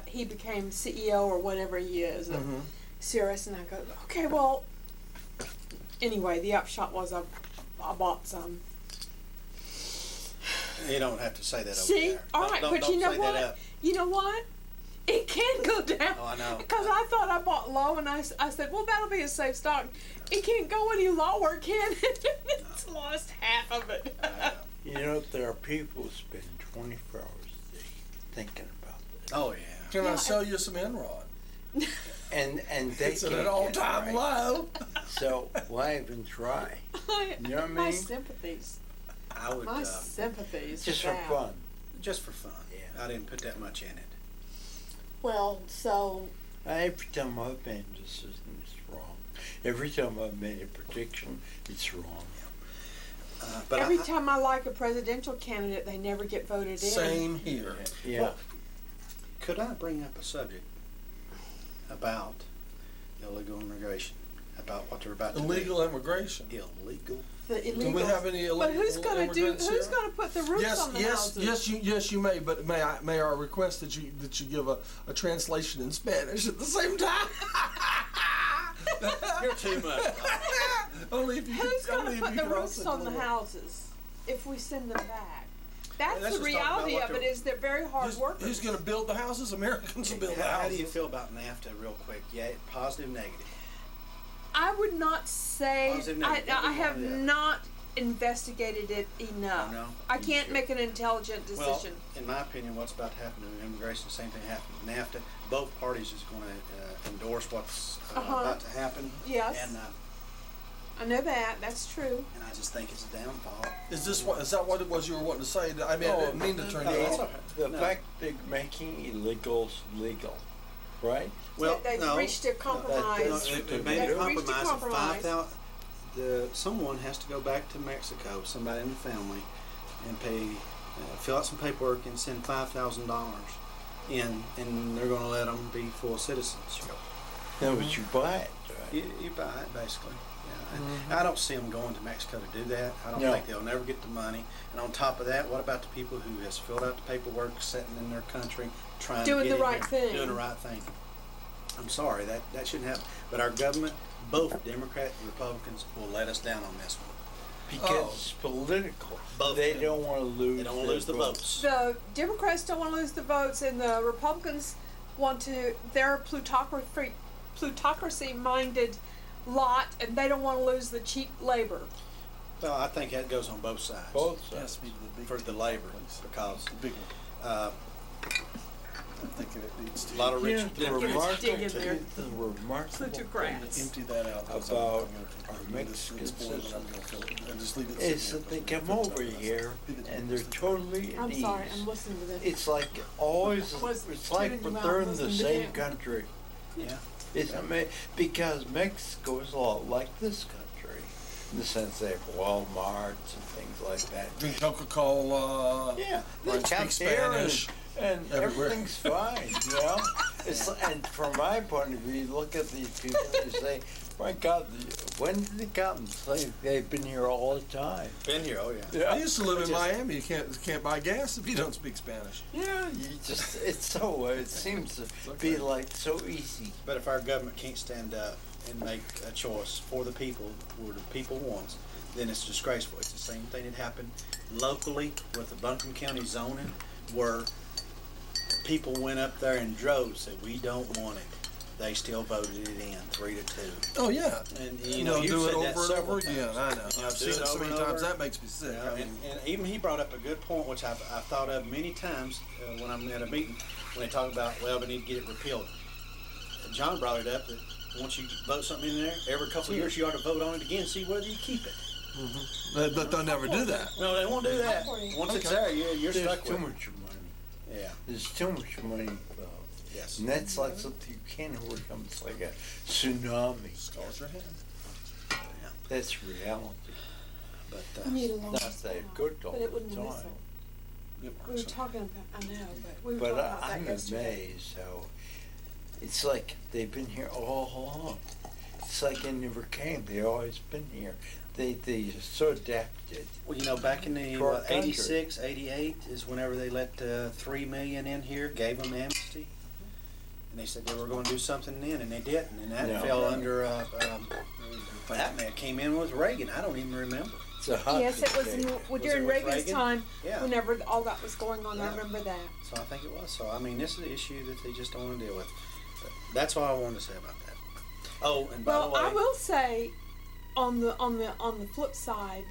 he became CEO or whatever he is of Cirrus, and I go, okay, well, anyway, the upshot was I bought some. You don't have to say that over See? there. All right, but you know what? You know what? It can go down. Oh, I know. Because I thought I bought low, and I said, well, that'll be a safe stock. It can't go any lower, can it? It's lost half of it. You know, there are people who spend 24 hours a day thinking about this. Oh, yeah. Can I sell you some Enron? And they It's at an all-time low. So why even try? You know what I mean? My sympathies. I would My sympathies. Just with for that. fun. just for fun. Yeah. I didn't put that much in it. Well, so Every time I've made a decision, it's wrong. Every time I've made a prediction, it's wrong. But every time I like a presidential candidate, they never get voted in. Same here. Yeah. Well, could I bring up a subject about illegal immigration? About what they're about to Illegal immigration. do? Illegal. The Do illegal. we have any illegal But who's going to do? immigrants Who's here? going to put the roofs on the houses? Yes, you may. But may I request that you give a translation in Spanish at the same time? You're too much. Only if you. Who's going only to if put you the can roofs also on the do it. houses if we send them back? That's Let's the just talk about reality what of it. they're- Is they're very hard workers. Who's going to build the houses? Americans will build the How do houses. you feel about NAFTA, real quick? Yeah, positive, negative. I would not say. Positive, I negative. have One or the other. not investigated it enough. No? I can't make an intelligent Well, decision. in my opinion, what's about to happen to immigration, the same thing happened with NAFTA. Both parties is going to endorse what's about to happen. Yes. And I know that. That's true. I just think it's a downfall. Is that what it was you were wanting to say? I mean, I didn't mean to turn no, you that's off. all right. The No. fact they're making illegals legal, right? Well, They've no. reached a compromise. No, That's they what made a they've reached a compromise of compromise. 5,000. Someone has to go back to Mexico, somebody in the family, and pay, fill out some paperwork and send $5,000 in, and they're going to let them be full citizens. No, but you buy it, right? You buy it, basically. Yeah. And I don't see them going to Mexico to do that. I don't No. think they'll never get the money. And on top of that, what about the people who has filled out the paperwork, sitting in their country, trying Doing to get the in right here, thing. doing the right thing? I'm sorry, that shouldn't happen. But our government, both Democrat and Republicans, will let us down on this one. Because it's political. Both They of them. don't want to lose. They don't want to their lose the votes. The Democrats don't want to lose the votes, and the Republicans want to. They're a plutocracy-minded lot, and they don't want to lose the cheap labor. Well, I think that goes on both sides. Both Has sides. to be the big For the labor, place. because The big one. I'm thinking it needs to. a lot of rich Yeah, the Democrats. dig in there. the remarkable Plutocrats. thing Empty that out. 'cause about I'm gonna our continue this Mexican point, and I'm citizens gonna fill it, and just leave it is sitting that there, they 'cause come we'll over fill it up. here and they're totally at I'm ease. sorry, I'm listening to this. It's like always, Was it's like tuning you out, they're in the listening to same him. country. Yeah. Because Mexico is a lot like this country, in the sense they have Walmarts and things like that. Drink Coca-Cola. Yeah, They they come speak here Spanish and everywhere. everything's fine, you know? And from my point of view, you look at these people and you say, my God, when did they come? It's like they've been here all the time. Been here, oh yeah. I used to live in Just- Miami. You can't buy gas if you don't speak Spanish. Yeah, you just, it seems to be like so easy. But if our government can't stand up and make a choice for the people, where the people wants, then it's disgraceful. It's the same thing that happened locally with the Buncombe County zoning, where people went up there and droves, said, we don't want it. They still voted it in 3-2. Oh yeah. And You you know, know, do you've it said that over and several over times. again. I know. You I've do seen it so over many and times over. that makes me sick. Yeah, I mean, and even he brought up a good point, which I've thought of many times when I'm at a meeting, when they talk about, well, we need to get it repealed. John brought it up that once you vote something in there, every couple of years you ought to vote on it again, see whether you keep it. but they'll never do that. No, they won't do that. Once it's there, you're There's stuck too with it. much money. Yeah, There's too much money involved. yes. And that's like something you can't overcome. It's like a tsunami. Scars your hand. That's reality. But We need a long Not that good all but it the wouldn't time. whistle. It We were works. talking about. I know, but we were But talking about that I'm yesterday. amazed how it's like they've been here all along. It's like they never came. They always been here. They are so adapted. well, you know, back in the To our country. 86, 88 is whenever they let 3 million in here, gave them amnesty. and they said they were going to do something then, and they didn't, and that No. fell under that man came in with Reagan. I don't even remember. It's a hot Yes, it was potato. during with Reagan's Reagan? time, Yeah. whenever all that was going on. I Yeah. remember that. So I think it was. So I mean, this is an issue that they just don't want to deal with. But that's all I wanted to say about that. Oh, and by Well, the way, I will say, on the flip side,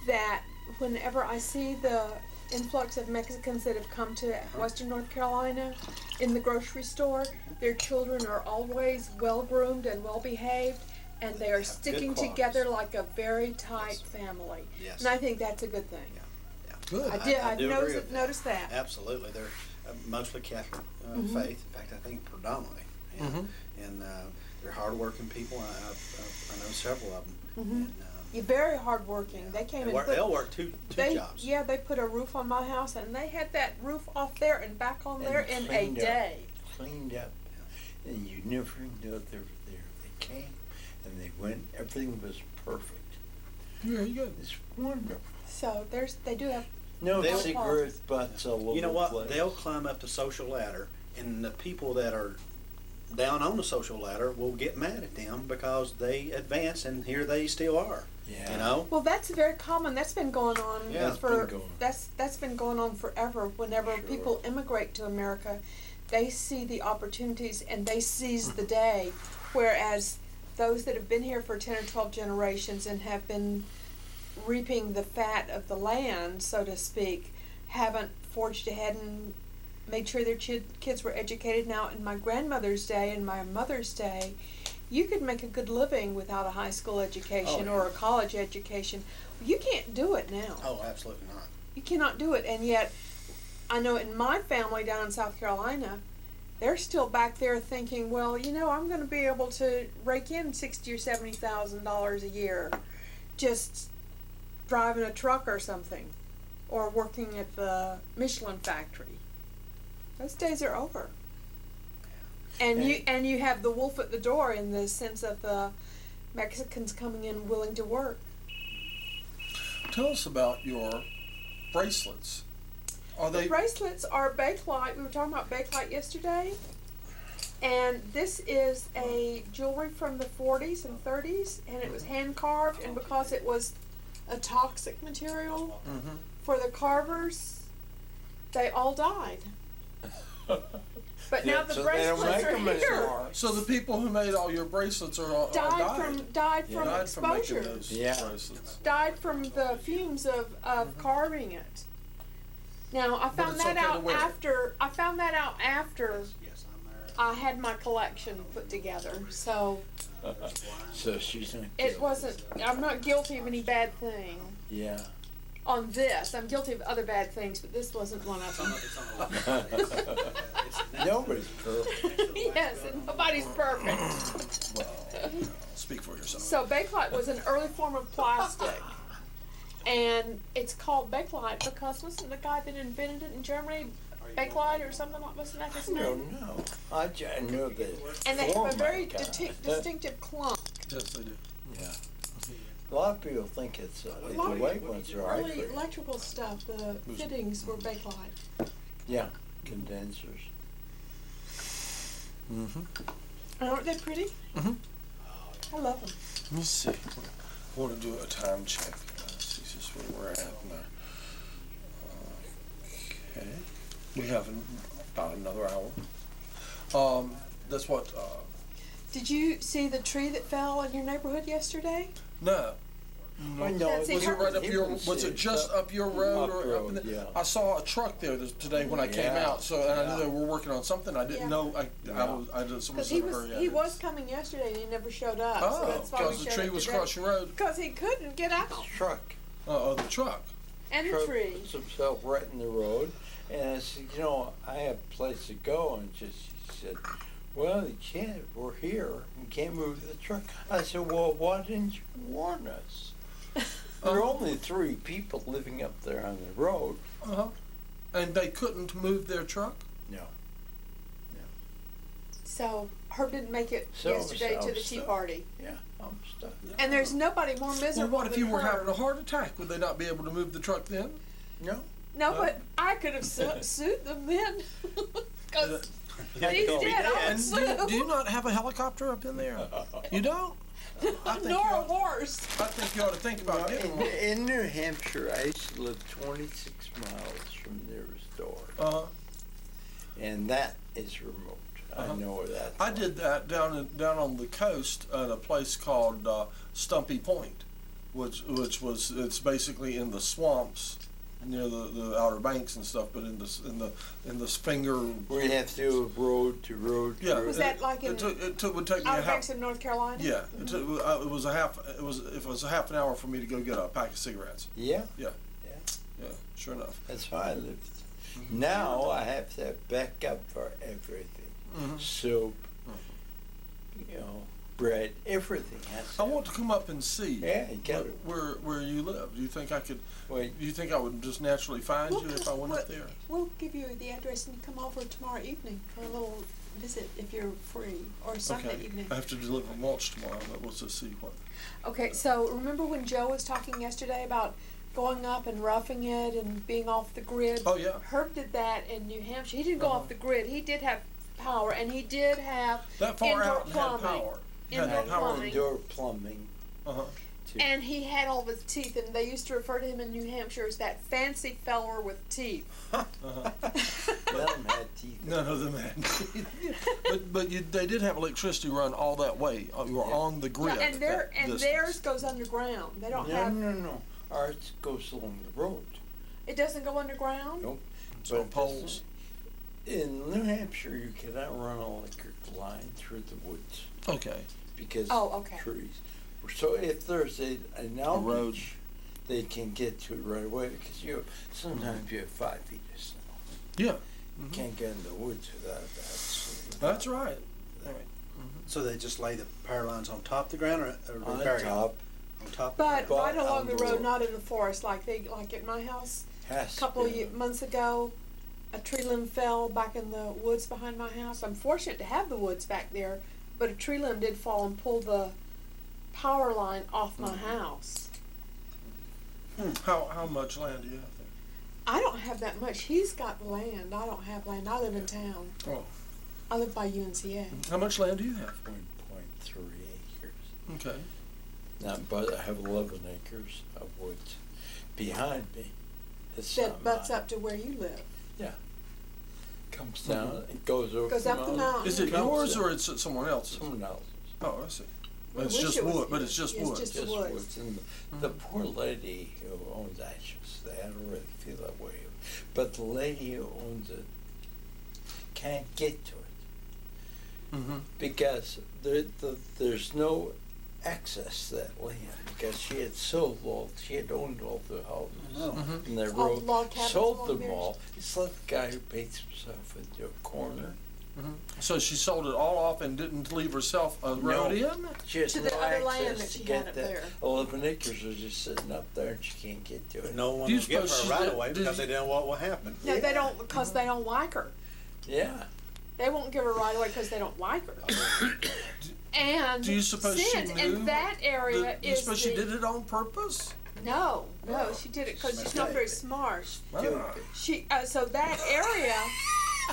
that whenever I see the influx of Mexicans that have come to Western North Carolina in the grocery store, their children are always well groomed and well behaved, and they are Have sticking good qualities. together like a very tight family. Yes. And I think that's a good thing. Yeah. Good. I've do agree with that. noticed that. Absolutely, they're mostly Catholic Mm-hmm. faith. In fact, I think predominantly, and they're hardworking people. I know several of them. Mm-hmm. And, You're very hardworking. They came and they'll work two jobs. Yeah, they put a roof on my house, and they had that roof off there and back on there in a cleaned up. day. Cleaned up, and you never knew they were there. They came, and they went. Everything was perfect. Very good. It's wonderful. So they do have. No They'll- cigarette butts all over You know the what? place. They'll climb up the social ladder, and the people that are down on the social ladder will get mad at them because they advance, and here they still are. Yeah. You know. Well, that's very common. That's been going on Yeah, it's for been going. that's been going on forever. Whenever Sure. people immigrate to America, they see the opportunities and they seize the day, whereas those that have been here for 10 or 12 generations and have been reaping the fat of the land, so to speak, haven't forged ahead and made sure their kids were educated. Now, in my grandmother's day and my mother's day, you could make a good living without a high school education Oh, or a college education. You can't do it now. Oh, absolutely not. You cannot do it. And yet, I know in my family down in South Carolina, they're still back there thinking, well, you know, I'm going to be able to rake in $60,000 or $70,000 a year, just driving a truck or something, or working at the Michelin factory. Those days are over. And you have the wolf at the door in the sense of the Mexicans coming in willing to work. Tell us about your bracelets. Are The they? bracelets are Bakelite. We were talking about Bakelite yesterday. And this is a jewelry from the 40s and 30s, and it was hand carved, and because it was a toxic material Mhm. for the carvers, they all died. But now the so they don't bracelets make are them here. anymore. So the people who made all your bracelets are Died died. from Yeah. Died from making exposure. those Yeah. bracelets. Died from the fumes of carving it. Now I found it's that okay to out wear it. after Yes, I'm there. I had my collection put together. So So she's not. it wasn't. I'm not guilty of any bad thing Yeah. on this. I'm guilty of other bad things, but this wasn't one of It's on them. the, it's on the list. Nobody's perfect. Yes, and nobody's perfect. Well, speak for yourself. So Bakelite was an early form of plastic. And it's called Bakelite because wasn't the guy that invented it in Germany Bakelite or something like wasn't that his I name? don't know. I know that. And they have a format very kinda. distinctive clunk. Yes, they do. Yeah. A lot of people think it's the white ones are Early ivory. electrical stuff, the fittings were Bakelite. Yeah, condensers. Mm-hmm. And aren't they pretty? Mhm. I love them. Let me see. I want to do a time check. See just where we're at now. Okay. We have about another hour. That's what. Did you see the tree that fell in your neighborhood yesterday? No. I know. That's Was it right up your? Was it just up your road Up or up in road, the, yeah. I saw a truck there today when I came Yeah, out. So and I yeah. knew they were working on something. I didn't Yeah. know. I Yeah. just Because was in a hurry. he was coming yesterday and he never showed up. so Oh, that's why we because the showed tree up was today. across your road. Because he couldn't get out. Truck. Oh, the truck. And the Truck tree. puts himself right in the road, and I said, you know, I have a place to go, and she said, well, you can't. We're here. You can't move the truck. I said, well, why didn't you warn us? There are only 3 people living up there on the road. Uh-huh. And they couldn't move their truck? No. So Herb didn't make it So yesterday to the tea stuff. party. Yeah, I'm stuck. And there's nobody more miserable Well, what if than you were Herb. having a heart attack? Would they not be able to move the truck then? No. No, but I could have sued them then. 'Cause And he's Yeah. dead. I And assume. do you not have a helicopter up in there? You don't? I think, Nor a you ought, horse. I think you ought to think about getting one. In New Hampshire, I used to live 26 miles from the nearest store, Uh-huh. and that is remote. I know where that's. I did that down on the coast at a place called Stumpy Point, which was it's basically in the swamps near the Outer Banks and stuff, but in the finger. We have to do road to road. To Yeah, road. Was that like in would take me a Outer half. Banks of North Carolina? Yeah, it was a half an hour for me to go get a pack of cigarettes. Yeah, Yeah, yeah. yeah, sure enough. That's how I lived. Now I have to have backup for everything. Mhm. Soap, bread, everything has to. I want to come up and see. Yeah, you got it. where you live. Do you think I could? Wait. Do you think I would just naturally find you if I went up there? We'll give you the address and you come over tomorrow evening for a little visit if you're free, or Sunday evening. I have to deliver mulch tomorrow, but we'll just see what. Okay, so remember when Joe was talking yesterday about going up and roughing it and being off the grid? Oh yeah. Herb did that in New Hampshire. He didn't go off the grid. He did have power, and he did have That far indoor out and had plumbing. power. Indoor Had power. plumbing. Indoor plumbing. Uh-huh. Too. And he had all of his teeth, and they used to refer to him in New Hampshire as that fancy feller with teeth. Uh-huh. None of them had teeth. None of them had. but they did have electricity run all that way. You were Yeah. on the grid. Yeah, and that theirs distance. goes underground. They don't No, have. no. Ours goes along the road. It doesn't go underground. Nope. It's But on poles. In New Hampshire, you cannot run an electric line through the woods Okay. because Oh, okay. trees. So if there's an road. outage, they can get to it right away because sometimes you have 5 feet of snow. Yeah. You can't get in the woods without that. So That's right. So they just lay the power lines on top of the ground, or they on bury 'em? top On top. But But right along on the the road, road. not in the forest, like at my house. has A couple to of be. months ago, a tree limb fell back in the woods behind my house. I'm fortunate to have the woods back there, but a tree limb did fall and pull the power line off my house. How much land do you have there? I don't have that much. He's got the land. I don't have land. I live in town. Oh. I live by UNCA. How much land do you have? 1.3 acres. Okay. But I have 11 acres of woods behind me. It's That not butts mine. up to where you live. Comes down, it goes over Goes the up the mountain. Is it Comes yours down. or it's someone else's? Someone else's. Oh, I see. We It's wish just it was wood, but his. it's just It's wood. just Just woods. woods. And the poor lady who owns Ashes, I don't really feel that way. But the lady who owns it can't get to it Mm-hmm. because there's no access to that land because she had owned all the houses No. Mm-hmm. in that All the road, log cabins sold along them there? all. It's like the guy who paints himself into a corner. So she sold it all off and didn't leave herself a road in? She has To no the other land access that to she get had up that. there. 11 acres are just sitting up there and she can't get to it. No one Do you will give suppose her she's right the- away did because you- they don't know what will happen. No, Yeah. they don't, because they don't like her. Yeah. They won't give her right away because they don't like her. And Do you suppose she since knew in that area Do you is suppose she did it on purpose? No, she did it because she's not very smart. Ah. So that area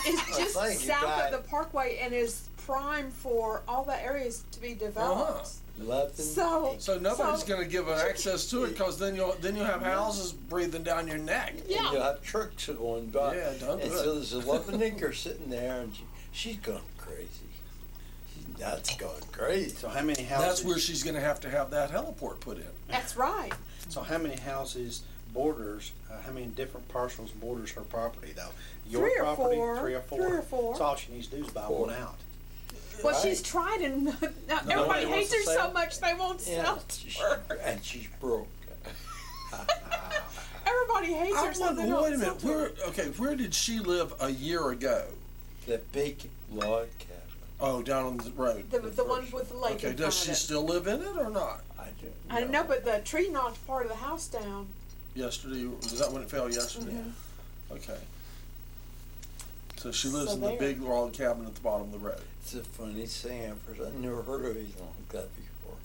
is just thank you, south God. of the Parkway and is prime for all the areas to be developed. 11 So- acres. So nobody's So- going to give her access to it because then you'll have houses breathing down your neck. And Yeah. you'll have trucks going by. Yeah, don't and do so it. there's 11 acres sitting there and she's going crazy. She's nuts going crazy. So how many houses? That's where she's going to have that heliport put in. That's right. So how many houses borders? How many different parcels borders her property though? Your Three or property, four. 3 or 4. Three or four. So all she needs to do is buy 4. one out. Well, Right. she's tried and everybody wants hates to her sell so it? much they won't sell her. And she's broke. Everybody hates I her so wonder, they don't wait a sell minute. her. Where did she live a year ago? The big log cabin. Oh, down on the road. The one with the lake Okay, in does front she of it. still live in it or not? I don't know, but the tree knocked part of the house down. Yesterday, was that when it fell yesterday? Mhm. Okay. So she lives So in the there. big log cabin at the bottom of the road. It's the funniest thing ever. I've never heard of anything like that before.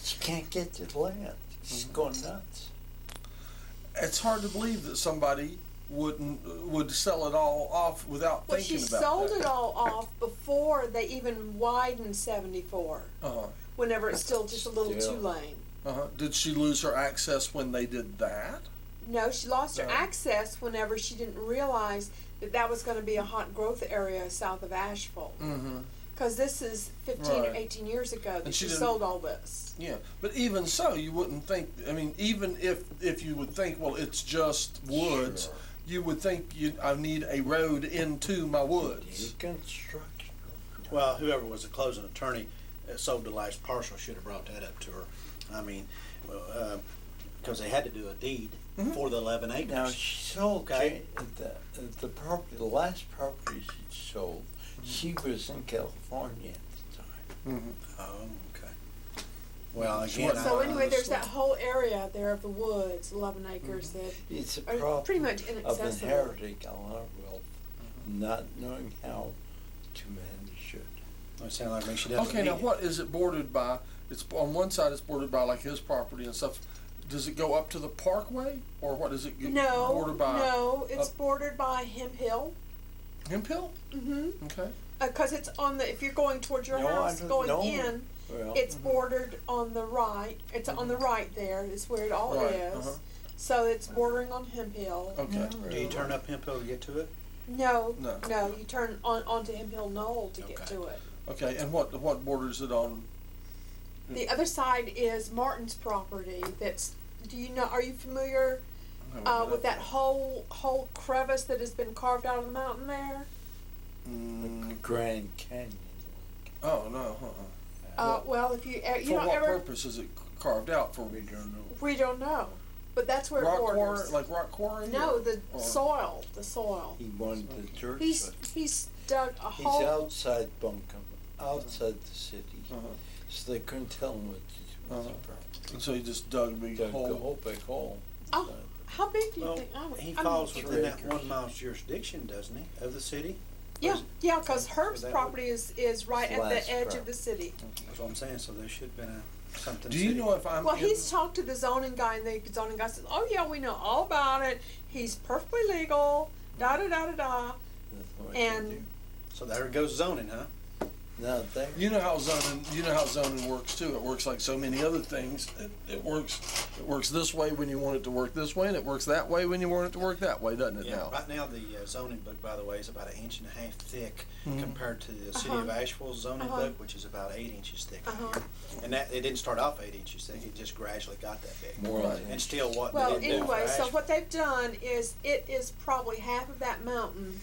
She can't get to the land. She's going nuts. It's hard to believe that somebody would sell it all off without Well, she thinking about sold that. it all off before they even widened 74. Uh-huh. Whenever it's still just a little Still. 2-lane. Uh-huh. Did she lose her access when they did that? No, she lost her No. access whenever she didn't realize that that was going to be a hot growth area south of Asheville. Mm-hmm. Because this is 15 or Right. 18 years ago that And she she didn't- sold all this. Yeah, but even so, you wouldn't think. I mean, even if you would think, well, it's just woods, Sure. you would think I need a road into my woods. Deconstruction. Well, whoever was the closing attorney that sold the last parcel should have brought that up to her. I mean, because they had to do a deed Mhm. for the 11 acres. Now she sold Okay. the property, the last property she sold. She was in California at the time. Mm-hmm. Oh, okay. Well, again, So So I anyway, there's understand. that whole area there of the woods, 11 acres, It's a that are problem pretty much of inaccessible. inheriting a lot of wealth, not knowing how to manage it. It sounds like maybe she doesn't Okay, need now it. what is it bordered by? It's on one side. It's bordered by like his property and stuff. Does it go up to the parkway, or what does it get No, bordered by? no, it's up- bordered by Hemp Hill. Hemp Hill? Mm-hmm. Okay. Because it's on the, if you're going towards your No, I house, don't going know. in, Well, it's bordered on the right. It's on the right there. Is where it all Right, is. uh-huh. So it's bordering on Hemp Hill. Okay. not Do you really. turn up Hemp Hill to get to it? No, No. no, you turn onto Hemp Hill Knoll to get Okay. to it. Okay, and what borders it on? The other side is Martin's property. That's. Do you know? Are you familiar with that whole crevice that has been carved out of the mountain there? Mm, Grand Canyon. oh no. Well, if you you For don't what ever, purpose is it carved out for? We don't know. we don't know, but that's where Rock it quarry, borders. like rock quarry? No, or- the or- soil, the soil. He wanted the dirt. He's but he's dug a he's hole. outside Buncombe, outside the city, Uh-huh. so they couldn't tell him what to do with Uh-huh. the property. And so he just dug a big Dug hole. a whole big hole. Oh, inside. how big do you Well, think? he I'm- falls Three within that acres. 1 mile's jurisdiction, doesn't he, of the city? Yeah, yeah, because So Herb's that would- property is right at Last the edge of property. the city. That's what I'm saying, so there should have been something. Do you city. know if I'm Well, in- he's talked to the zoning guy, and the zoning guy says, "Oh yeah, we know all about it. He's perfectly legal." Da da da da da. That's what And- they do. So there goes zoning, huh? Now they. You know how zoning works too. It works like so many other things. It works this way when you want it to work this way, and it works that way when you want it to work that way, doesn't it? Yeah. Now. Right now, the zoning book, by the way, is about 1.5 inches thick Mhm. compared to the city of Asheville's zoning Uh-huh. book, which is about 8 inches thick. Uh-huh. And that it didn't start off 8 inches thick; it just gradually got that big. More Right. than And still, what? Well, they didn't do for anyway, so Asheville. what they've done is it is probably half of that mountain,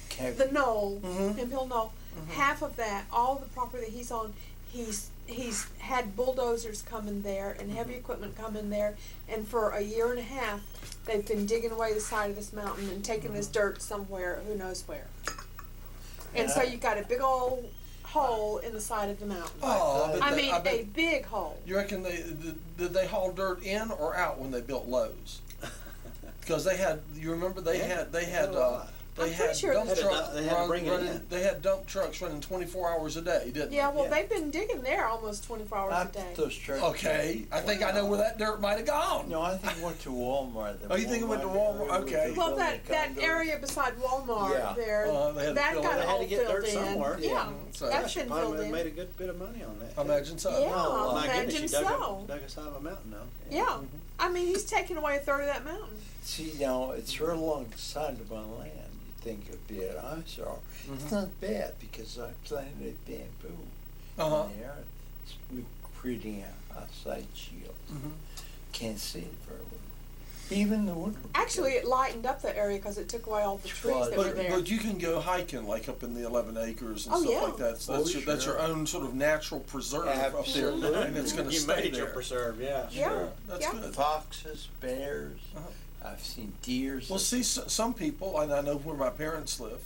can't the knoll, Mhm. Hemp Hill Knoll. Half of that, all the property that he's on, he's had bulldozers come in there and heavy equipment come in there, and for a year and a half, they've been digging away the side of this mountain and taking this dirt somewhere, who knows where. And so you've got a big old hole in the side of the mountain. Oh, bet I they- mean, bet- a big hole. You reckon did they haul dirt in or out when they built Lowe's? Because they had, you remember they Yeah, had they had a lot. I'm pretty sure dump they had to trucks they had to bring it running. in. They had dump trucks running 24 hours a day, didn't Yeah, well, Yeah. they've been digging there almost 24 hours I a day. put those trucks. they? Okay, I think I know where that dirt might have gone. No, I think it went to Walmart. The Oh, you think it went to Walmart? area where Okay. they're Well, building that condos. area beside Walmart Yeah. there, They had to that fill got it. They had all to get filled dirt in. somewhere. Yeah, So- that's She been probably filled would have in. made a good bit of money on that. I imagine so. Yeah. Oh, my goodness, imagine she dug, so. dug a side of a mountain, though. Yeah, I mean, he's taking away a third of that mountain. See, now it's right along the side of my land. You think it'd be an eyesore. It's not bad because I planted bamboo Uh-huh. in there. It's creating a side shield. Mhm. Can't see it very well. Even the wood. Actually, it lightened up the area because it took away all the trees that were But, there. but you can go hiking like up in the 11 acres and Oh, stuff yeah. like that. So Oh, that's your sure. own sort of natural preserve up there, Absolutely. and it's going to You stay made your there. preserve, yeah. Yeah. Sure, that's Yeah. good. Foxes, bears. Uh-huh. I've seen deers. Well, see, some people, and I know where my parents live,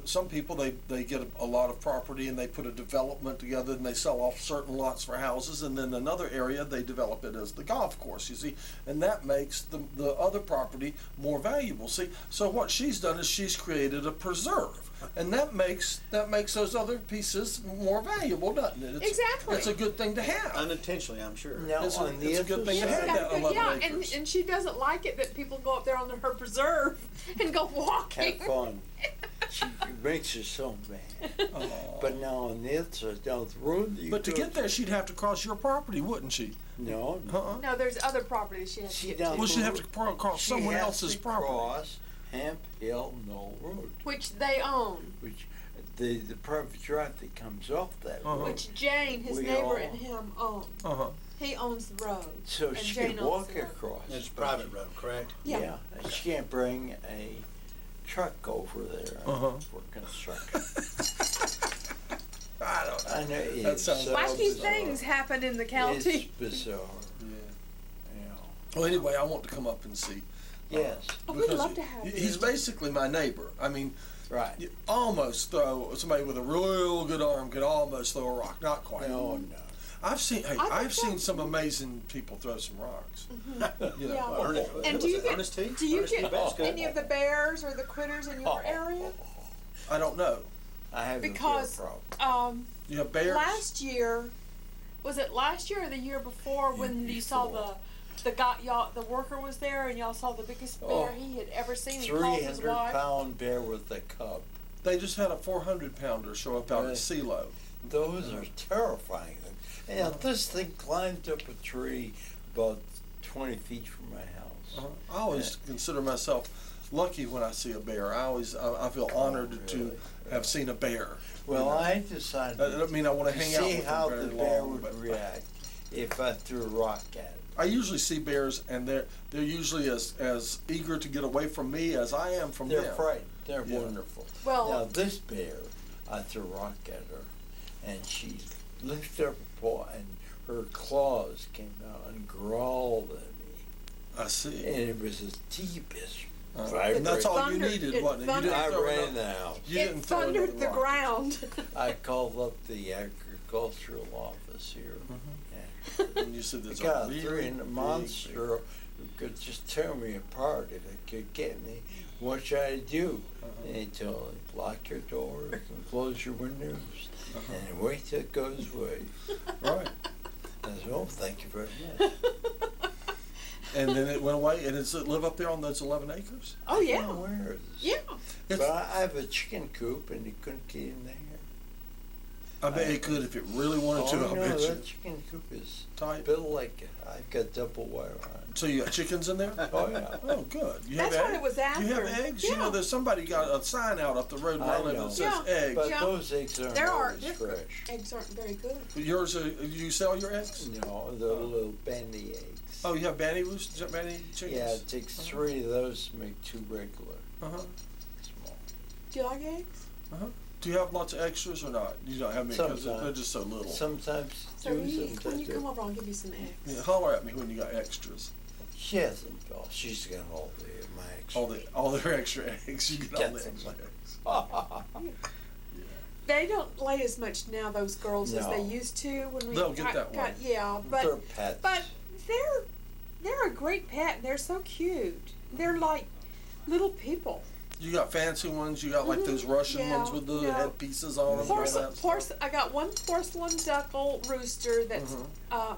some people, they get a lot of property and they put a development together and they sell off certain lots for houses, and then another area they develop it as the golf course, you see, and that makes the other property more valuable. See, so what she's done is she's created a preserve, and that makes those other pieces more valuable, doesn't it? Exactly. It's a good thing to have. Unintentionally, I'm sure. Now, It's on the a good other thing to side, have that 11 Yeah, acres. and she doesn't like it that people go up there on her preserve and go walking. have fun. It makes her so mad. Oh. But now on the other side, down the road, you But to go get there, she'd have to cross your property, wouldn't she? No, Uh-uh. No, there's other property that she has to She get don't- to, Well, she'd have to cross she someone has else's to property. cross Hemp Hill Knoll Road, which they own. which the private drive that comes off that Uh-huh. road. Which Jane, his We neighbor, all- and him own. Uh-huh. He owns the road. So and she Jane can owns walk the road. across. It's a but private road, correct? Yeah. and she can't bring a truck over there Uh-huh. for construction. I don't know. I know That it's sounds so Wacky bizarre. things happen in the It's county. bizarre. Yeah. You know. Well, anyway, I want to come up and see. Yes, Oh, we'd because love to have he's you. basically my neighbor. I mean, right. you almost throw somebody with a real good arm could almost throw a rock. Not quite. No, no. I've seen. Hey, I think I've seen that's- some amazing people throw some rocks. You know. Yeah. Well, Ernest, And was do you it get Ernest T? do you Ernest T. get Bass good? any of the bears or the critters in your area? I don't know. I have Because a bear problem. You have bears. Last year, was it last year or the year before when you saw Before. the guy y'all the worker was there and y'all saw the biggest bear Oh. he had ever seen? He called his 300 wife. pound bear with a cub. They just had a 400-pounder show up out Really? at CeeLo. Those are terrifying. And this thing climbed up a tree about 20 feet from my house. I always consider myself lucky when I see a bear. I feel honored to really? have seen a bear. Well, You know? I decided I don't mean I want to to hang out see with how them the very bear long, would but react if I threw a rock at it. I usually see bears, and they're usually as eager to get away from me as I am from They're them. frightened. They're Yeah. wonderful. Well- now this bear, I threw a rock at her, and she lifted up a paw, and her claws came out and growled at me, I see. and it was as deep as And that's all you thundered- needed, it wasn't it? You thundered. didn't I throw ran another- the house. You It didn't throw thundered another the rock. ground. I called up the agricultural office here. And you said there's I got a really three and a big monster bear. who could just tear me apart if it could get me. What should I do? And he told me, lock your doors and close your windows and wait till it goes away. Right. I said, oh, thank you very much. And then it went away. And does it live up there on those 11 acres? Oh I yeah, don't know where it is. yeah. It's, But I have a chicken coop and he couldn't get in there. I bet it could if it really wanted to. Oh, I no, bet you. that chicken coop is Tight. built like I've got double wire on it. So you got chickens in there? Oh, yeah. Oh, good. You That's have what eggs? it was after. You have eggs? You know, Yeah. there's somebody got a sign out up the road where I I live know. that says Yeah. eggs. But Yeah. those eggs aren't There are always different fresh. eggs aren't very good. Yours, you sell your eggs? No, the little bandy eggs. Oh, you have banny roosters, banny chickens? Yeah, it takes 3 of those to make 2 regular Uh-huh. small. Do you like eggs? Do you have lots of extras or not? You don't have any because they're Sometimes. just so little. Sometimes So do, when sometimes you come do. over, I'll give you some eggs. Yeah, holler at me when you got extras. She hasn't. Oh, she's got all my eggs. All their extra eggs. You get all the Gets extra them. eggs. They don't lay as much now, those girls, as they No. used to when we They'll get that way. yeah, They're but pets. they're a great pet. They're so cute. They're like little people. You got fancy ones. You got like those Russian Yeah, ones with the yeah. head pieces on them. and all that stuff. I got one porcelain duckle rooster that's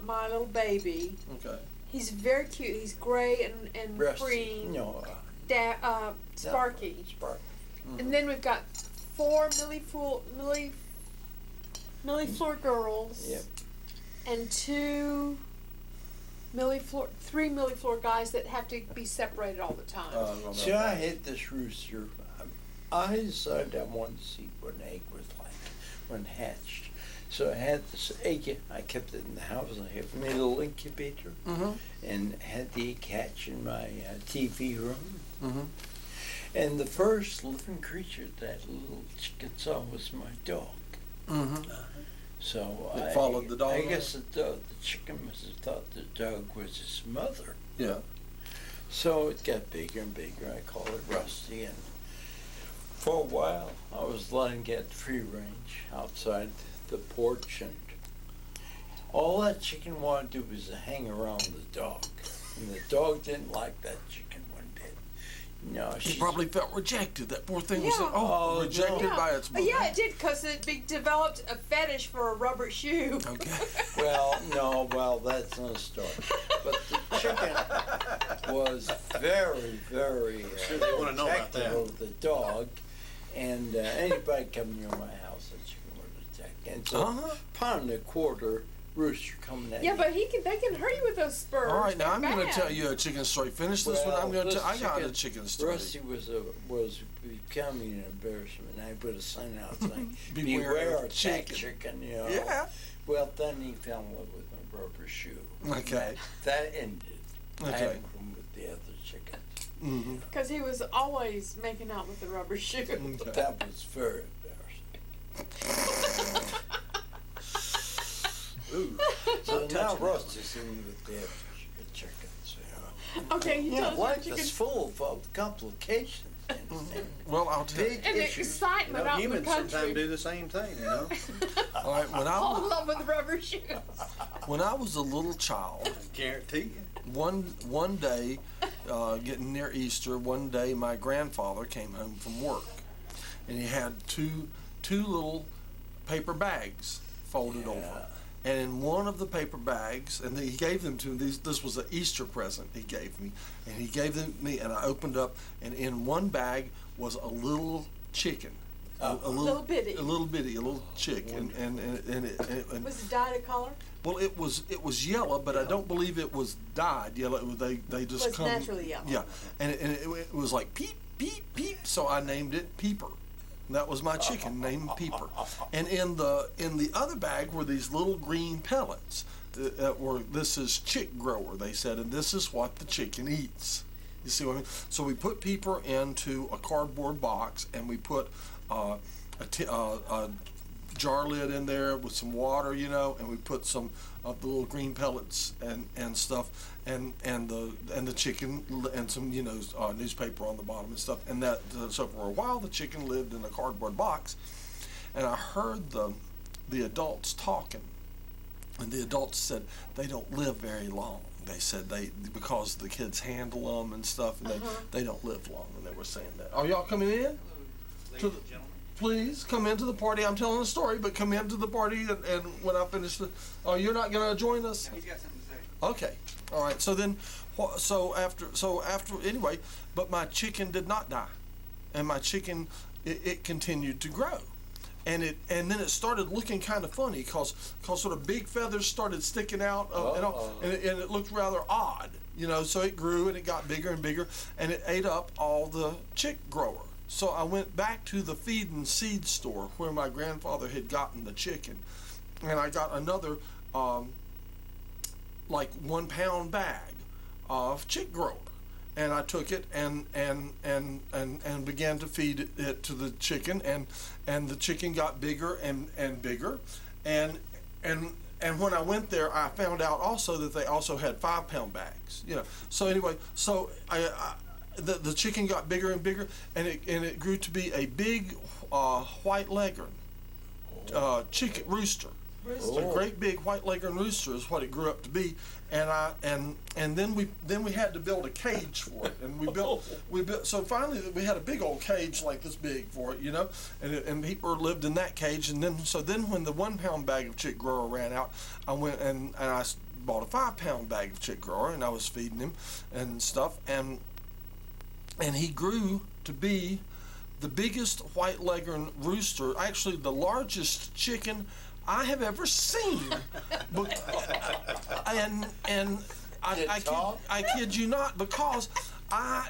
my little baby. Okay. He's very cute. He's gray and Rusty. cream. No, Sparky. Sparky. And then we've got 4 millifleur girls. Yep. And 3 millifleur guys that have to be separated all the time. Well, See, I hate this rooster. I decided I wanted to see what an egg was like when hatched. So I had this egg. I kept it in the house. I had a little incubator and had the egg hatch in my TV room. And the first living creature that little chicken saw was my dog. So It followed the dog I on? guess the chicken must have thought the dog was his mother. Yeah. So it got bigger and bigger. I call it Rusty. And For a while, I was letting get free range outside the porch, and all that chicken wanted to do was hang around the dog. And the dog didn't like that chicken one bit. No, He she probably felt rejected. That poor thing was Yeah. Oh, rejected no. by its mother. Yeah, it did, because it developed a fetish for a rubber shoe. Okay. Well, that's another story. But the chicken was very, very Sure they wanna know about protective that. of the dog, and anybody coming near my house, the chicken would attack. And so, pound and a quarter rooster coming at Yeah, you. but they can hurt you with those spurs. All right, now I'm They're going to bad. tell you a chicken story. Finish this one. I'm going to this tell. I got a chicken story. Rusty was becoming an embarrassment. I put a sign out saying, Beware "Beware of of chicken." that chicken." You know. Yeah. Well, then he fell in love with my rubber shoe. Okay. That ended. I Okay. had one with the other chicken. Mm-hmm. Because he was always making out with the rubber shoe. Okay. That was very embarrassing. Ooh. So Not now touching that Rusty's in with the other chickens. Okay, you Yeah, tell us life what chicken. is full of complications. You understand? Well, I'll tell you. Big And the issues. You excitement know, out in the humans sometimes country. do the same thing, you know? All right, Fall in love with rubber shoes. when I was a little child, I guarantee you. one day, getting near Easter, one day my grandfather came home from work, and he had two little paper bags folded over. And in one of the paper bags, and he gave them to me, this was an Easter present he gave me, and he gave them to me, and I opened up, and in one bag was a little chicken. A Little bitty. a little chick, and Was it dyed a color? well, it was yellow, but I don't believe it was dyed yellow. They just Was come naturally yellow. Yeah, and it was like peep peep peep. So I named it Peeper. And that was my chicken named Peeper. And in the other bag were these little green pellets. This is chick grower, they said, and this is what the chicken eats. You see what I mean? So we put Peeper into a cardboard box, and we put a jar lid in there with some water, and we put some of the little green pellets and stuff, and the chicken and some newspaper on the bottom and stuff, and that so for a while the chicken lived in a cardboard box, and I heard the adults talking, and the adults said they don't live very long. They said because the kids handle them and stuff, and they don't live long, and they were saying that. Are y'all coming in? Please come into the party. I'm telling a story, but come into the party, and when I finish you're not going to join us? He's got something to say. Okay. All right. So then, anyway, but my chicken did not die, and my chicken it continued to grow, and then it started looking kind of funny because sort of big feathers started sticking out, and it looked rather odd, So it grew and it got bigger and bigger, and it ate up all the chick grower. So I went back to the feed and seed store where my grandfather had gotten the chicken, and I got another like 1 pound bag of chick grower, and I took it and began to feed it to the chicken, and the chicken got bigger and bigger, and when I went there, I found out also that they also had 5 pound bags, So anyway, the chicken got bigger and bigger, and it grew to be a big white leghorn chicken rooster. A great big white leghorn rooster is what it grew up to be, and then we had to build a cage for it, and we built so finally we had a big old cage like this big for it, and people lived in that cage, and then when the 1 pound bag of chick grower ran out, I went and I bought a 5 pound bag of chick grower, and I was feeding him and stuff, and he grew to be the biggest white leghorn rooster, actually the largest chicken I have ever seen. I kid you not, because I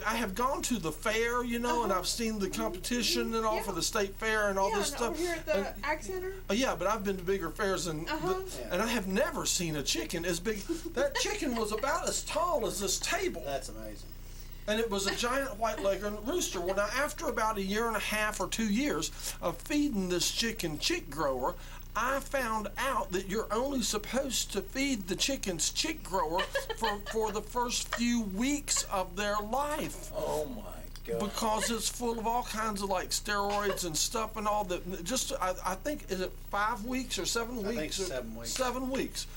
have gone to the fair, and I've seen the competition and all for the state fair and all this stuff. Over here at the Ag Center. Yeah, but I've been to bigger fairs and I have never seen a chicken as big. That chicken was about as tall as this table. That's amazing. And it was a giant white leghorn rooster. Well, now, after about 1.5 years or 2 years of feeding this chick grower, I found out that you're only supposed to feed the chickens chick grower for the first few weeks of their life. Oh my God. because it's full of all kinds of like steroids and stuff and all that. Just I think, is it 5 weeks or 7 weeks? I think 7 weeks. 7 weeks.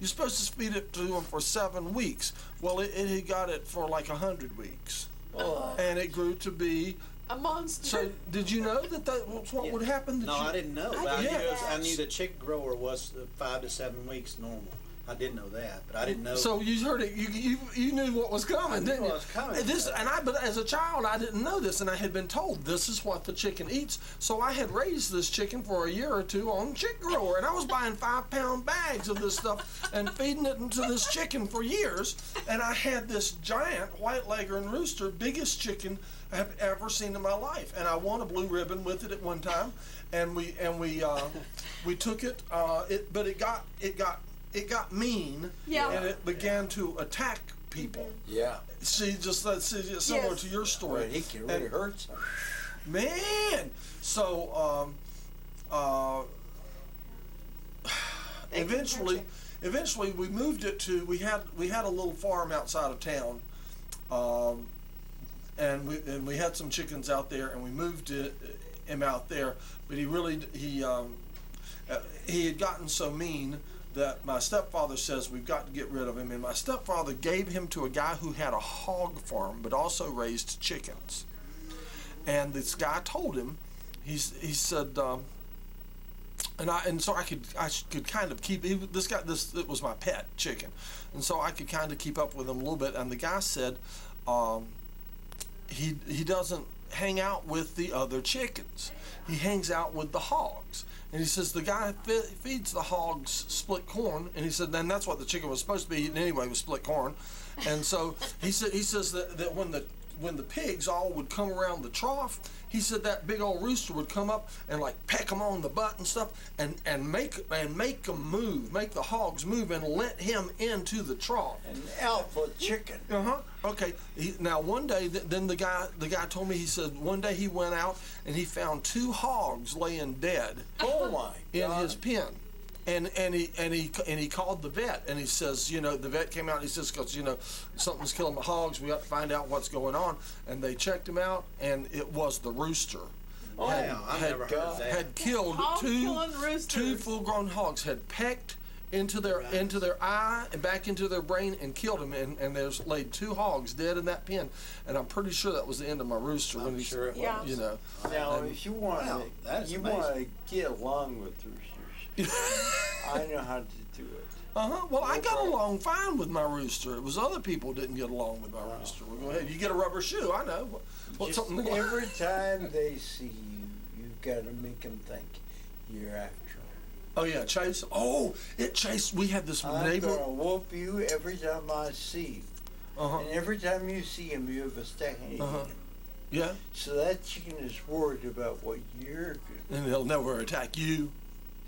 You're supposed to feed it to them for 7 weeks. Well, it got it for like 100 weeks, and it grew to be A monster. So, did you know that was what would happen? No, I didn't know. But I, didn't know I that. knew the chick grower was 5 to 7 weeks normal. I did know that, but I didn't know. So you heard it. You knew what was coming, I knew didn't you? what was coming. But as a child, I didn't know this, and I had been told this is what the chicken eats. So I had raised this chicken for a year or two on Chick Grower, and I was buying 5-pound bags of this stuff and feeding it into this chicken for years. And I had this giant white Leghorn rooster, biggest chicken I've ever seen in my life, and I won a blue ribbon with it at one time, and we took it, but it got mean, Yeah. and it began to attack people. Yeah. See, similar Yes. to your story. But he can really hurt something. Man, so eventually we moved it to. We had a little farm outside of town, and we had some chickens out there, and we moved him out there. But he had gotten so mean that my stepfather says we've got to get rid of him, and my stepfather gave him to a guy who had a hog farm but also raised chickens. And this guy told him, he said, so I could kind of keep it was my pet chicken, and so I could kind of keep up with him a little bit. And the guy said he doesn't hang out with the other chickens, he hangs out with the hogs. And he says the guy feeds the hogs split corn, and he said then that's what the chicken was supposed to be eating anyway, was split corn. And so he says that when the pigs all would come around the trough, he said that big old rooster would come up and like peck them on the butt and stuff, and make them move, make the hogs move, and let him into the trough. An alpha chicken. Okay. Now one day, then the guy told me, he said one day he went out and he found 2 hogs laying dead. Oh my in God. his pen. And he called the vet, and he says, the vet came out and he says, because something's killing the hogs, we got to find out what's going on. And they checked him out, and it was the rooster. Oh, wow, I never heard of that. Had killed Hog-killing roosters. 2 full-grown hogs, had pecked into their eye and back into their brain and killed them, and there's laid 2 hogs dead in that pen. And I'm pretty sure that was the end of my rooster. I'm sure it was. Yeah. Now, if you want to get along with roosters, I know how to do it. Well, I got along fine with my rooster. It was other people didn't get along with my rooster. Well, go ahead. You get a rubber shoe. I know. What's Just something? every time they see you, you've got to make them think you're after them. Oh yeah, Chase. Oh, Chase. We had this I'm neighbor. gonna whoop you every time I see you. And every time you see him, you have a stack of him. Yeah. So that chicken is worried about what you're doing. And he'll never attack you.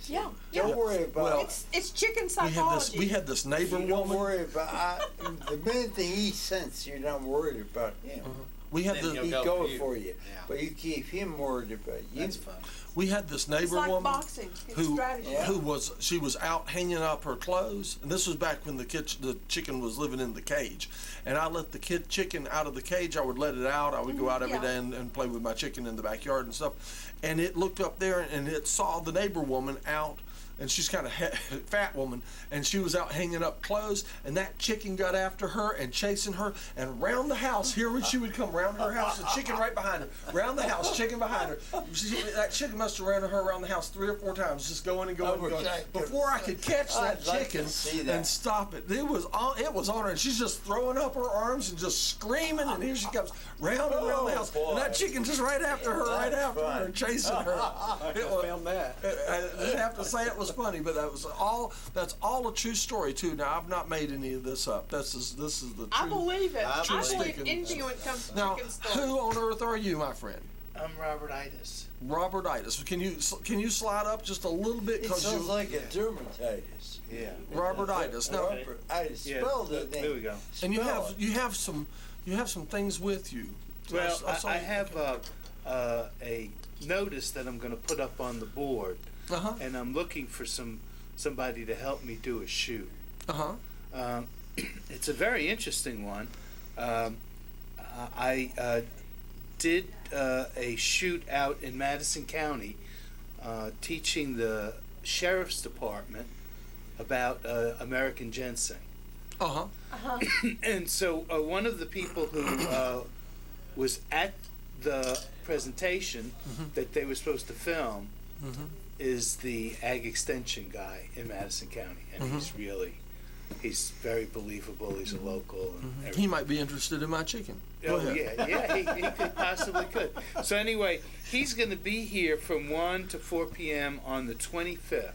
Yeah. Don't worry about It's chicken psychology. We had this neighbor Don't woman. worry about the minute that he senses you're not worried about him, We had Then the he'll he go goes for you. for you. Yeah. But you keep him worried about you. That's fun. we had this It's neighbor like woman boxing. It's who strategy. Yeah. she was out hanging up her clothes, and this was back when the chicken was living in the cage. And I let the chicken out of the cage. I would let it out. I would go out every day and play with my chicken in the backyard and stuff. And it looked up there and it saw the neighbor woman out. And she's kind of fat woman, and she was out hanging up clothes, and that chicken got after her and chasing her, and round the house, here when she would come round her house, the chicken right behind her, round the house, chicken behind her. That chicken must have ran her around the house 3 or 4 times, just going and going and going, before I could catch that chicken and stop it. It was on her, and she's just throwing up her arms and just screaming, and here she comes round and round the house, and that chicken just right after her, and chasing her. I filmed that. I just have to say it was funny, but that's all a true story too. Now I've not made any of this up. This is the truth. I believe it. I believe sticking. anything when it comes to Now, chicken stuff. who on earth are you, my friend? I'm Robert Itis. Robert Itis. Can you slide up just a little bit? It sounds like a dermatitis. Yeah. Robert Itis. Now, Robert Itis. Spelled it. There we go. and you have some things with you. Well, saw I you- have a notice that I'm going to put up on the board, and I'm looking for somebody to help me do a shoot. It's a very interesting one. I did a shoot out in Madison County, teaching the sheriff's department about American ginseng. Uh-huh. And so one of the people who was at the presentation that they were supposed to film is the ag extension guy in Madison County, and he's very believable. He's a local. And everything. He might be interested in my chicken. Go Oh ahead. yeah, he could possibly could. So anyway, he's going to be here from 1 to 4 p.m. on the 25th,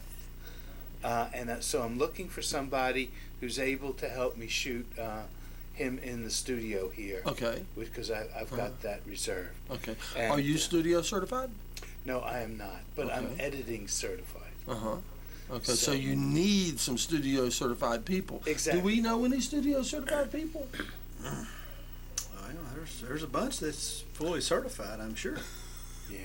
so I'm looking for somebody who's able to help me shoot him in the studio here. Okay. Because I've got that reserved. Okay. And, Are you studio certified? No, I am not, but I'm Okay. editing certified. Uh-huh. Okay, so So- you need some studio certified people. Exactly. Do we know any studio certified people? Well, there's a bunch that's fully certified, I'm sure. Yeah.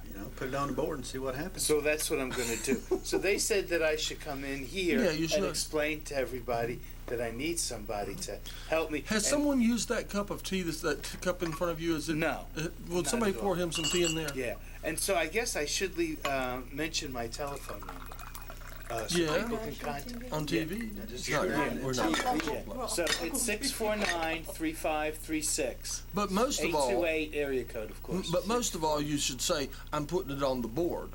You know, put it on the board and see what happens. So that's what I'm going to do. So they said that I should come in here Yeah, you and should. explain to everybody that I need somebody to help me. Has And- someone used that cup of tea, that cup in front of you? Is it? No. Will Not somebody at all. pour him some tea in there? Yeah, and so I guess I should mention my telephone number. So Yeah. people can contact. On TV? Yeah, just No, shoot it in we're and not. see. So it's 649-3536. But most of all, 828 area code, of course. but most of all, you should say, "I'm putting it on the board."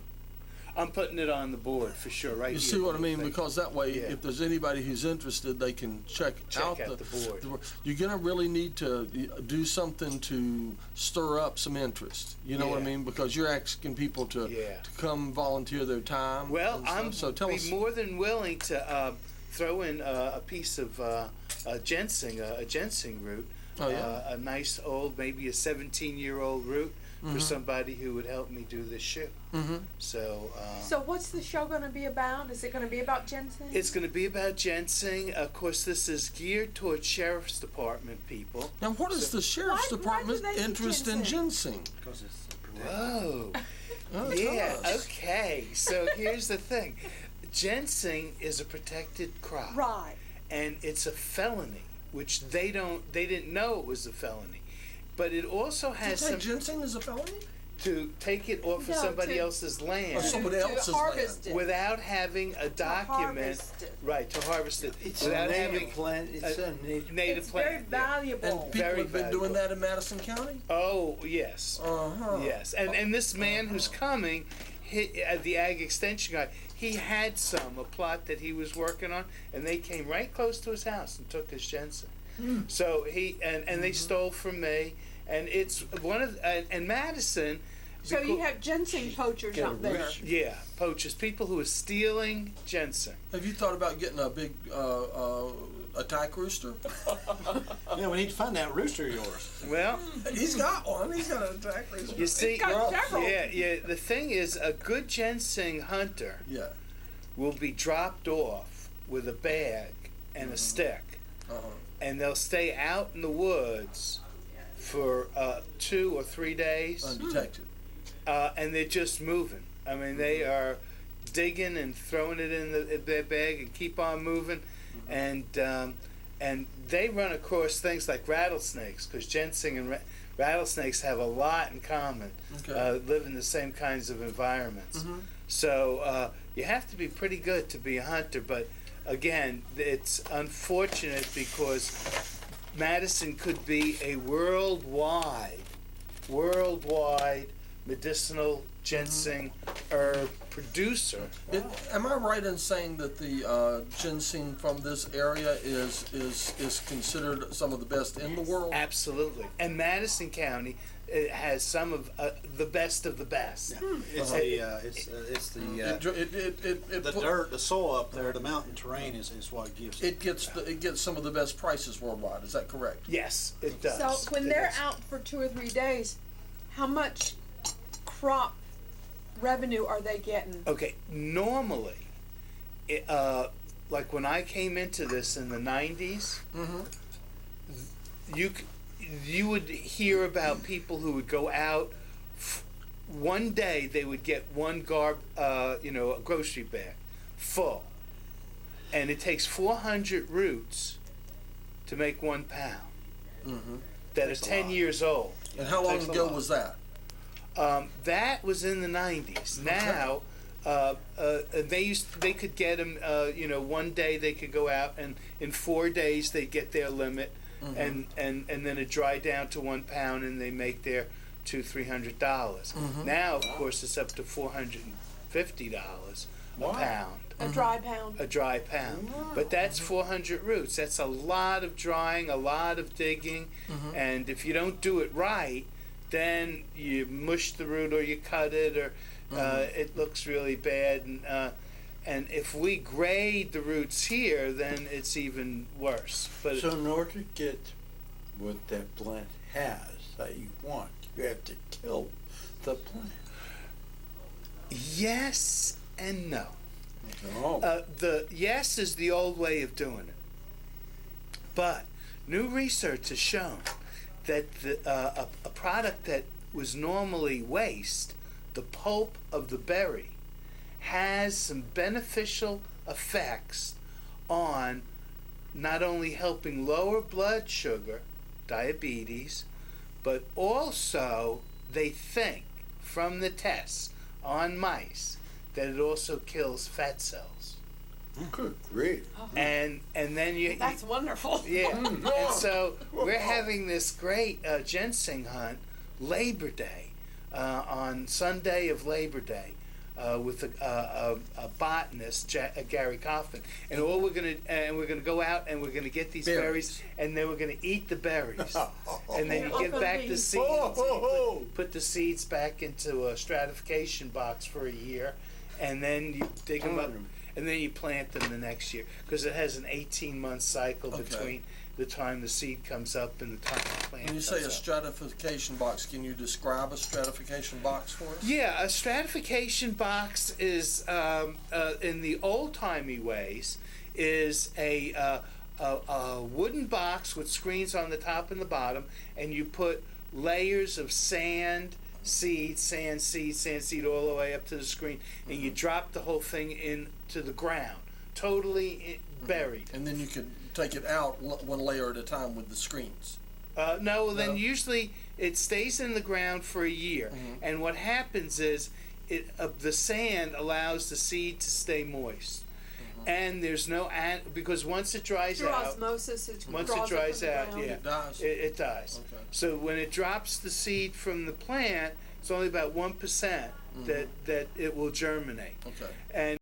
I'm putting it on the board for sure, right You here. see what I mean? Thing. Because that way, Yeah. if there's anybody who's interested, they can check out out the board. You're gonna really need to do something to stir up some interest. You know what I Yeah. mean? Because you're asking people to Yeah. come volunteer their time. Well, and stuff. I'm so tell us. more than willing to throw in a piece of ginseng, a ginseng root, Oh, yeah. a nice old, maybe a 17-year-old root for somebody who would help me do this shoot. Mm-hmm. So. So what's the show going to be about? Is it going to be about ginseng? It's going to be about ginseng. Of course, this is geared towards sheriff's department people. Now, what is the sheriff's why do department's they need interest in ginseng? Because it's protected. Whoa. Oh, Yeah, tell us. okay. So here's the thing. Ginseng is a protected crop. Right. And it's a felony, which they didn't know it was a felony. But it also Did you has say some ginseng is a felony? to take it off of No, somebody to- else's land Or somebody else's harvest land. it. without having a document. harvest it. Right, to harvest it. It's without a native having plant. It's a native. native It's very plant. yeah. valuable. And people Very have been doing valuable. that in Madison County? Oh, yes. Uh-huh. Yes, and this man who's coming, the ag extension guy, he had a plot that he was working on, and they came right close to his house and took his ginseng. So they stole from me, and it's one of and Madison. So you have ginseng poachers Get a out there. rich- Yeah, poachers, people who are stealing ginseng. Have you thought about getting a big attack rooster? Yeah, we need to find that rooster of yours. Well, He's got one. He's got an attack rooster. you see, got several. yeah. The thing is, a good ginseng hunter Yeah. will be dropped off with a bag and a stick. Uh-huh. And they'll stay out in the woods for 2 or 3 days, Undetected. and they're just moving. I mean, they are digging and throwing it in their bag and keep on moving, and they run across things like rattlesnakes, because ginseng and rattlesnakes have a lot in common. Okay. Live in the same kinds of environments. Mhm. So you have to be pretty good to be a hunter, but again, it's unfortunate because Madison could be a worldwide medicinal ginseng herb producer. Am I right in saying that the ginseng from this area is considered some of the best in the world? Absolutely. And Madison County has some of the best of the best. It's the dirt, the soil up there, the mountain terrain is what gives it. It gets some of the best prices worldwide. Is that correct? Yes, it does. So when It they're does. out for 2 or 3 days, how much crop revenue are they getting? Okay, normally, like when I came into this in the 90s, you would hear about people who would go out. One day they would get one a grocery bag full, and it takes 400 roots to make 1 pound that are That's a 10 lot. years old. And how long Takes a ago lot. was that? That was in the 90s. Now, they could get them, one day they could go out, and in 4 days they get their limit, and then it dry down to 1 pound, and they make their $200-300. Now, of course, it's up to $450 a pound. A dry pound. A dry pound. But that's 400 roots. That's a lot of drying, a lot of digging, and if you don't do it right, then you mush the root or you cut it, or it looks really bad. And if we grade the roots here, then it's even worse. But So in order to get what that plant has that you want, you have to kill the plant. yes and no. Oh. The yes is the old way of doing it, but new research has shown that a product that was normally waste, the pulp of the berry, has some beneficial effects on not only helping lower blood sugar, diabetes, but also they think from the tests on mice that it also kills fat cells. Good grief. And then That's wonderful. yeah. And so we're having this great ginseng hunt Labor Day, on Sunday of Labor Day, with a botanist, Gary Kaufman, and we're gonna go out and we're gonna get these berries, and then we're gonna eat the berries, and then you give back the seeds, and put the seeds back into a stratification box for a year, and then you dig them up, and then you plant them the next year, because it has an 18-month cycle between the time the seed comes up and the time the plant When you comes say a up. stratification box, can you describe a stratification box for us? Yeah, a stratification box is, in the old-timey ways, is a wooden box with screens on the top and the bottom, and you put layers of sand, seed, all the way up to the screen, and you drop the whole thing into the ground, totally buried. And then you could take it out one layer at a time with the screens. No, then usually it stays in the ground for a year, and what happens is the sand allows the seed to stay moist, and there's no because once it dries Through out, osmosis, once draws it up dries from the out, ground. yeah, It dies? it dies. Okay. So when it drops the seed from the plant, it's only about 1% that it will germinate, Okay. and